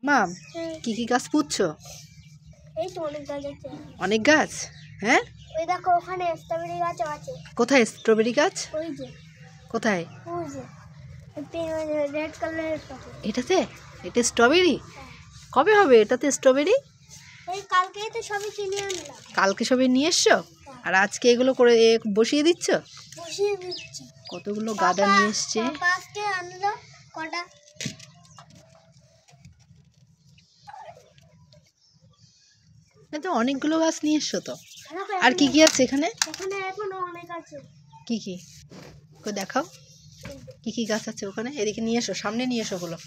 মাম কি কি গাছ পুঁতছো? এই তো অনেক গাছ আছে। অনেক গাছ? হ্যাঁ, ওই দেখো ওখানে স্ট্রবেরি গাছ আছে। কোথায় স্ট্রবেরি গাছ? ওই যে, কোথায়? ওই যে রেড কালারের পাতা। এটাতে? এটা স্ট্রবেরি? কবে হবে এটাতে স্ট্রবেরি? এই কালকেই তো সবই কিনে আনলাম। কালকে সবই নিয়ে এসছো? আর আজকে এগুলো করে বসিয়ে দিচ্ছ? বসিয়ে দিচ্ছি। কতগুলো গাদা নিয়ে এসছে। পাপা আজকে আনলো কটা। তো অনেকগুলো গাছ নিয়ে এসছো তো। আর কি কি আছে এখানে? এখানে এখনো অনেক আছে। কি কি দেখাও, কি কি গাছ আছে ওখানে? এদিকে নিয়ে এসো, সামনে নিয়ে এসো গুলো,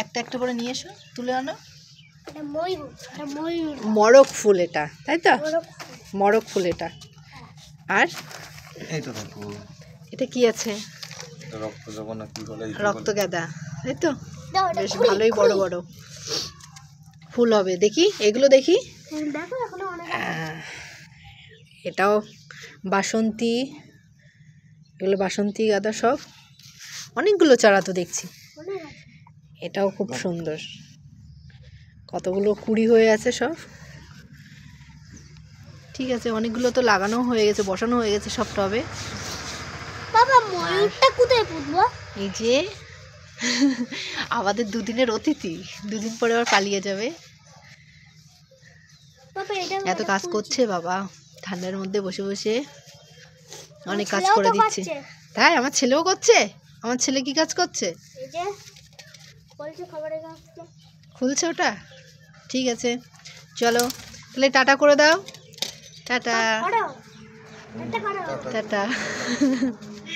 একটা একটা করে নিয়ে এসো, তুলে আনো। এটা ময়ূর, এটা ময়ূর। মরক ফুল এটা, তাই তো? মরক ফুল এটা। আর এই তো দেখো, এটা কি আছে? রক্ত জবা কি বলে? রক্ত গাঁদা, তাই তো? দাও, এটা বেশ খুলি, ভালোই বড় খুলি। বড় ফুল হবে। দেখি এগুলো, দেখি। দেখো এখনো অনেক আছে। এটাও বাসন্তী, এগুলো বাসন্তী গাঁদা, সব অনেকগুলো চারা তো দেখছি। অনেক আছে। এটাও খুব সুন্দর, কতগুলো কুড়ি হয়ে আছে সব। ঠিক আছে, অনেকগুলো তো লাগানো হয়ে গেছে, বসানো হয়ে গেছে সব টবে। বাবা ময়ূরটা কোথায় পুঁতবো? এই যে আমাদের দুদিনের অতিথি, দুদিন পরে আবার পালিয়ে যাবে। বাবা এটা এত কাজ করছে বাবা, ঠান্ডার মধ্যে বসে বসে অনেক কাজ ছেলেও করে তো দিচ্ছে। খাচ্ছে। তাই আমার ছেলেও করছে? আমার ছেলে কি কাজ করছে? এই যে বলছে খবরের কাগজে খুলছে ওটা? ঠিক আছে, চলো তাহলে টাটা করে দাও। টাটা। করো, এটা করো। টাটা।